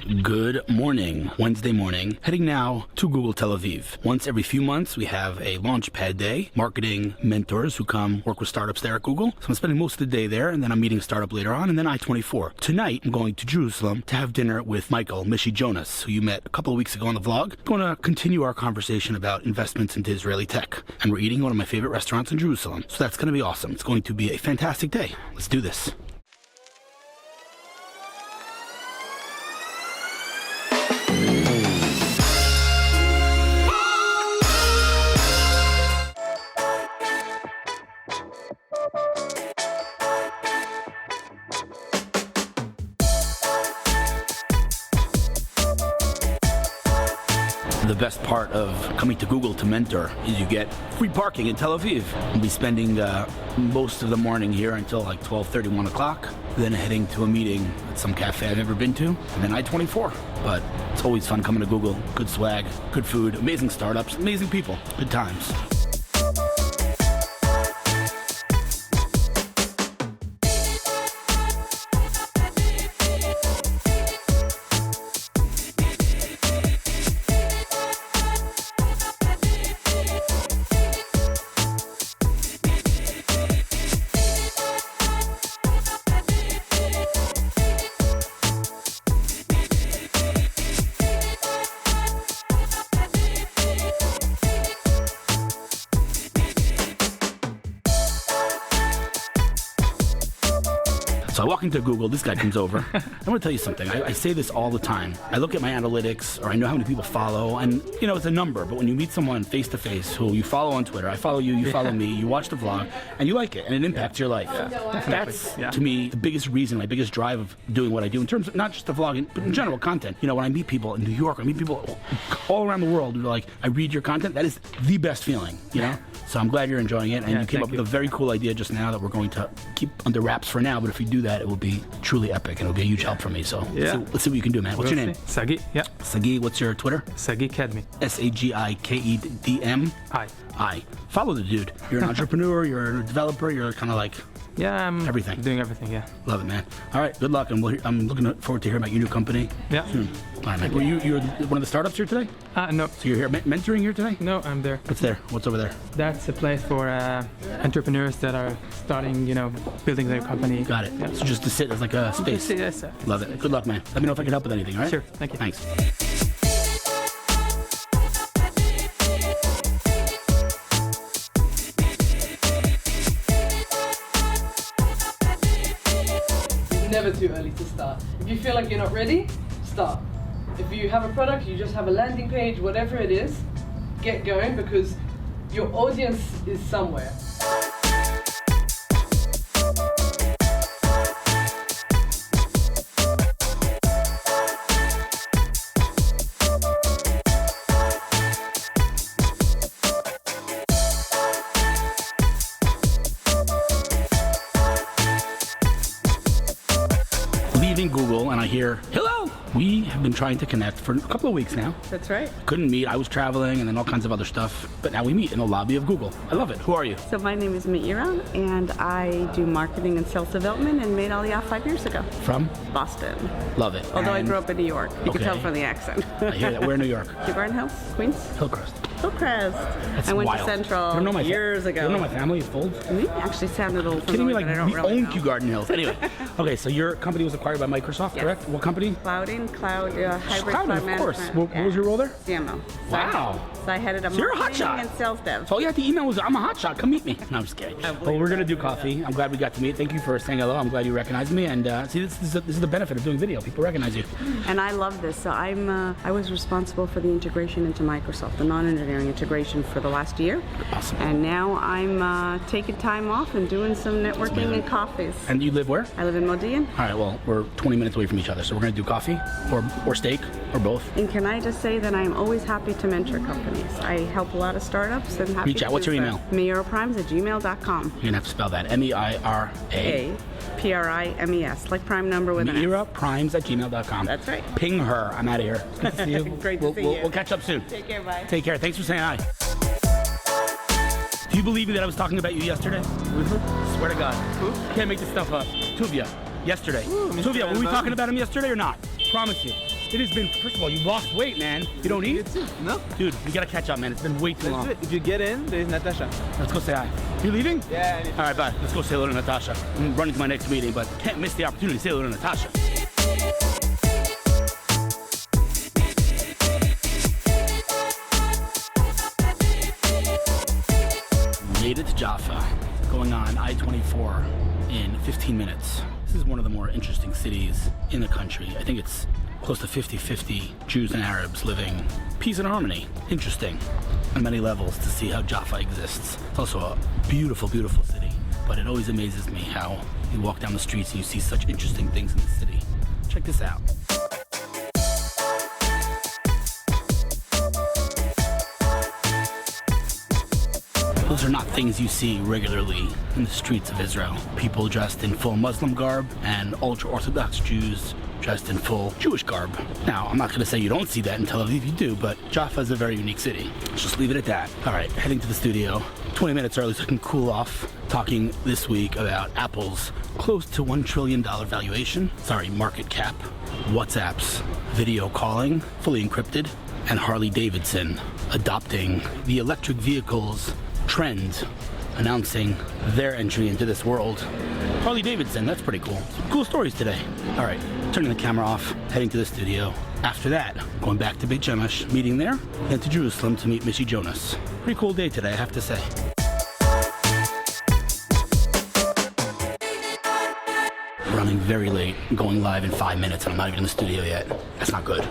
Good morning. Wednesday morning. Heading now to Google Tel Aviv. Once every few months, we have a Launchpad Day. Marketing mentors who come work with startups there at Google. So I'm spending most of the day there, and then I'm meeting a startup later on, and then I-24. Tonight, I'm going to Jerusalem to have dinner with Michael Mishi Jonas, who you met a couple of weeks ago on the vlog. I'm going to continue our conversation about investments into Israeli tech. And we're eating one of my favorite restaurants in Jerusalem. So that's going to be awesome. It's going to be a fantastic day. Let's do this. The best part of coming to Google to mentor is you get free parking in Tel Aviv. I'll be spending most of the morning here until like 12:30, 1 o'clock, then heading to a meeting at some cafe I've never been to, and then I-24. But it's always fun coming to Google. Good swag, good food, amazing startups, amazing people, good times. So I walk into Google, this guy comes over. I'm going to tell you something. I say this all the time. I look at my analytics, or I know how many people follow, and, you know, it's a number. But when you meet someone face-to-face who you follow on Twitter, I follow you, you follow me, you watch the vlog, and you like it, and it impacts your life. That's, to me, the biggest reason, my biggest drive of doing what I do, in terms of not just the vlogging, but in general, content. You know, when I meet people in New York, I meet people all around the world who are like, I read your content, that is the best feeling, you know? So I'm glad you're enjoying it, and you came up with a very cool idea just now that we're going to keep under wraps for now, but if we do that, it will be truly epic, and it'll be a huge help for me. So let's see what you can do, man. What's your name? Sagi, Sagi, what's your Twitter? Sagi Kedmi. Sagikedm? I. Follow the dude. You're an entrepreneur, you're a developer, you're kind of like... I'm everything. Doing everything, Love it, man. All right, good luck, and I'm looking forward to hearing about your new company soon. All right, man. Well, you're one of the startups here today? No. So you're here mentoring here today? No, I'm there. What's there? What's over there? That's a place for entrepreneurs that are starting, building their company. Got it. So just to sit as like a space. Yes, sir. Love it. Good luck, man. Let me know if I can help with anything, all right? Sure. Thank you. Thanks. Never too early to start. If you feel like you're not ready, start. If you have a product, you just have a landing page, whatever it is, get going because your audience is somewhere. Leaving Google, and I hear, hello! We have been trying to connect for a couple of weeks now. That's right. Couldn't meet. I was traveling and then all kinds of other stuff. But now we meet in the lobby of Google. I love it. Who are you? So my name is Meira, and I do marketing and sales development and made Aliyah 5 years ago. From? Boston. Love it. Although I grew up in New York. You can tell from the accent. I hear that. Where in New York? Garden Hills, Queens. Hillcrest. Hillcrest. That's I went wild. to Central You don't know my years ago. You don't know my family is Folds? You actually sounded a little Kidding me? familiar, Like, but I don't we really own know. Kew Garden Hills. Anyway. Okay, so your company was acquired by Microsoft, Yes. correct? What company? Hybrid cloud Cloud, of course. management. What was your role there? CMO. Wow. So I headed up So you're a marketing hotshot. and sales dev. So all you had to email was, I'm a hotshot, come meet me. No, I'm just kidding. Well, we're going to do coffee. I'm glad we got to meet. Thank you for saying hello. I'm glad you recognized me. And see, this is the benefit of doing video. People recognize you. And I love this. So I was responsible for the integration into Microsoft, the non-engineering integration for the last year. Awesome. And now I'm taking time off and doing some networking and coffees. And you live where? I live in Modi'in. All right, well, we're 20 minutes away from each other, so we're going to do coffee or steak or both. And can I just say that I'm always happy to mentor companies. I help a lot of startups and happy Reach out. to What's your email? MeiraPrimes@gmail.com. You're going to have to spell that. M-E-I-R-A. Primes, like prime number with an S. MeiraPrimes@gmail.com. That's right. Ping her. I'm out of here. Good to see you. Great to see you. We'll catch up soon. Take care, bye. Take care. Thanks for saying hi. Do you believe me that I was talking about you yesterday? Swear to God. Who? Can't make this stuff up. Tuvia. Yesterday. Tuvia, were we talking about him yesterday or not? Promise you. It has been, first of all, you lost weight, man. You don't eat? No. Dude, we gotta catch up, man. It's been way too long. If you get in, there's Natasha. Let's go say hi. You leaving? Yeah. All right, bye. Let's go say hello to Natasha. I'm running to my next meeting, but can't miss the opportunity to say hello to Natasha. Made it to Jaffa, going on I-24 in 15 minutes. This is one of the more interesting cities in the country. I think it's close to 50-50 Jews and Arabs living peace and harmony. Interesting on many levels to see how Jaffa exists. It's also a beautiful, beautiful city, but it always amazes me how you walk down the streets and you see such interesting things in the city. Check this out. Those are not things you see regularly in the streets of Israel. People dressed in full Muslim garb and ultra-Orthodox Jews dressed in full Jewish garb. Now, I'm not going to say you don't see that in Tel Aviv, you do, but Jaffa is a very unique city. Let's just leave it at that. All right, heading to the studio 20 minutes early so I can cool off, talking this week about Apple's close to $1 trillion valuation, market cap, WhatsApp's video calling, fully encrypted, and Harley-Davidson adopting the electric vehicles trend, announcing their entry into this world. Harley-Davidson, that's pretty cool. Some cool stories today. All right, turning the camera off, heading to the studio. After that, going back to Beit Shemesh, meeting there, then to Jerusalem to meet Missy Jonas. Pretty cool day today, I have to say. Running very late, going live in 5 minutes, and I'm not even in the studio yet. That's not good.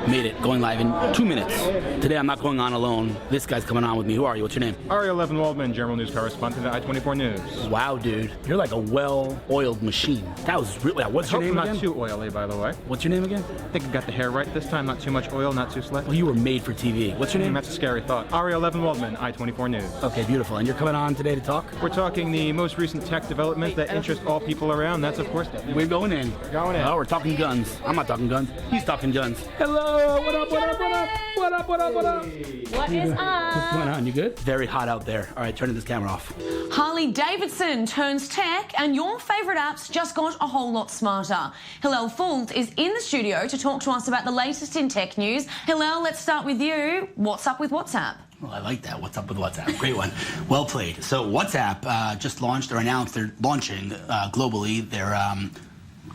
Made it, going live in 2 minutes. Today I'm not going on alone. This guy's coming on with me. Who are you? What's your name? Ariel Levin Waldman, General News Correspondent at I-24 News. Wow, dude. You're like a well-oiled machine. That was really... What's your name not again? too oily, by the way. What's your name again? I think I got the hair right this time. Not too much oil, not too slick. Well, you were made for TV. What's your name? That's a scary thought. Ariel Levin Waldman, I-24 News. Okay, beautiful. And you're coming on today to talk? We're talking the most recent tech development that interests all people around. That's, of course, We're going in. Going in. Oh, we're talking guns. I'm not talking guns. He's talking guns. Hello, what up, what up, what up? What up, what up, what up? What is up? What's going on? You good? Very hot out there. All right, turning this camera off. Harley-Davidson turns tech and your favorite apps just got a whole lot smarter. Hillel Fuld is in the studio to talk to us about the latest in tech news. Hillel, let's start with you. What's up with WhatsApp? Well, I like that. What's up with WhatsApp? Great one. Well played. So WhatsApp just launched or announced they're launching globally their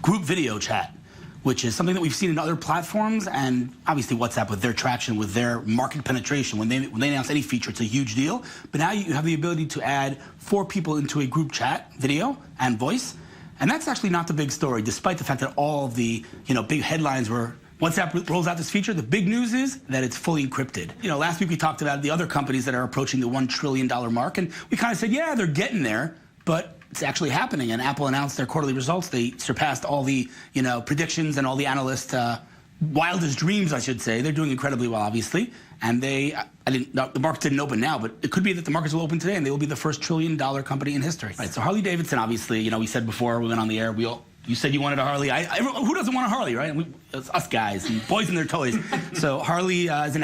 group video chat, which is something that we've seen in other platforms, and obviously WhatsApp with their traction, with their market penetration, when they announce any feature, it's a huge deal. But now you have the ability to add 4 people into a group chat, video and voice, and that's actually not the big story, despite the fact that all of the big headlines were WhatsApp rolls out this feature. The big news is that it's fully encrypted. Last week we talked about the other companies that are approaching the $1 trillion mark, and we kind of said, yeah, they're getting there, but it's actually happening. And Apple announced their quarterly results. They surpassed all the predictions and all the analysts' wildest dreams, I should say. They're doing incredibly well, obviously. And the markets didn't open now, but it could be that the markets will open today and they will be the first $1 trillion company in history. Right. So Harley-Davidson, obviously, we said before we went on the air, you said you wanted a Harley. Who doesn't want a Harley, right? It's us guys and boys and their toys. So Harley-Davidson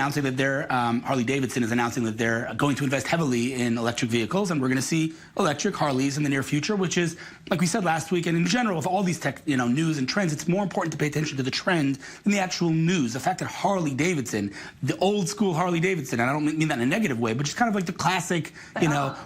is announcing that they're going to invest heavily in electric vehicles, and we're going to see electric Harleys in the near future, which is, like we said last week, and in general, with all these tech, news and trends, it's more important to pay attention to the trend than the actual news. The fact that Harley-Davidson, the old school Harley-Davidson, and I don't mean that in a negative way, but just kind of like the classic,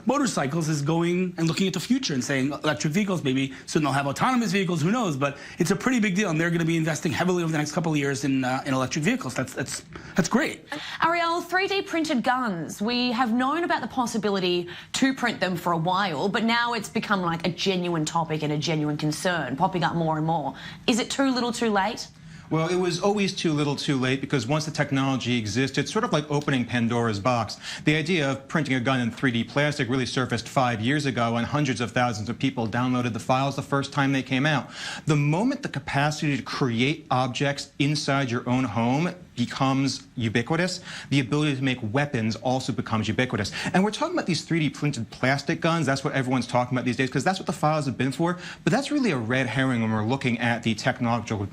motorcycles, is going and looking at the future and saying electric vehicles, maybe soon they'll have autonomous vehicles, who knows? But it's a pretty big deal, and they're going to be investing heavily over the next couple of years in electric vehicles. That's great. Ariel, 3D printed guns. We have known about the possibility to print them for a while, but now it's become like a genuine topic and a genuine concern, popping up more and more. Is it too little too late? Well, it was always too little too late, because once the technology exists, it's sort of like opening Pandora's box. The idea of printing a gun in 3D plastic really surfaced 5 years ago, and hundreds of thousands of people downloaded the files the first time they came out. The moment the capacity to create objects inside your own home becomes ubiquitous, the ability to make weapons also becomes ubiquitous. And we're talking about these 3D printed plastic guns. That's what everyone's talking about these days, because that's what the files have been for. But that's really a red herring when we're looking at the technological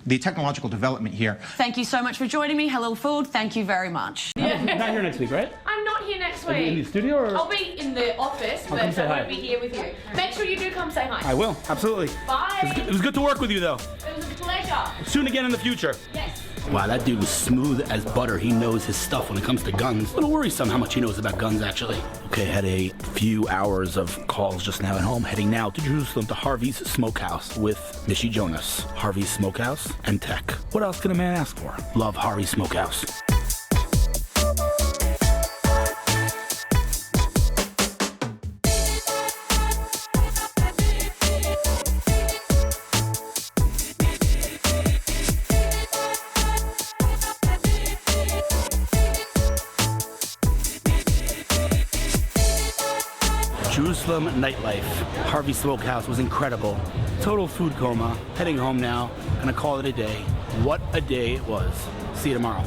development here. Thank you so much for joining me. Hello, Fuld. Thank you very much. Not here next week, right? I'm not here next Are you in the week. studio, or? I'll be in the office, but say I hi. won't be here with you. Make sure you do come say hi. I will, absolutely. Bye. It was good to work with you, though. It was a pleasure. pleasure. Soon again in the future. Yes. Wow, that dude was smooth as butter. He knows his stuff when it comes to guns. A little worrisome how much he knows about guns, actually. Okay, had a few hours of calls just now at home. Heading now to Jerusalem to Harvey's Smokehouse with Nishi Jonas. Harvey's Smokehouse and tech. What else can a man ask for? Love Harvey's Smokehouse. Jerusalem nightlife. Harvey's Smokehouse was incredible. Total food coma. Heading home now. Gonna call it a day. What a day it was. See you tomorrow.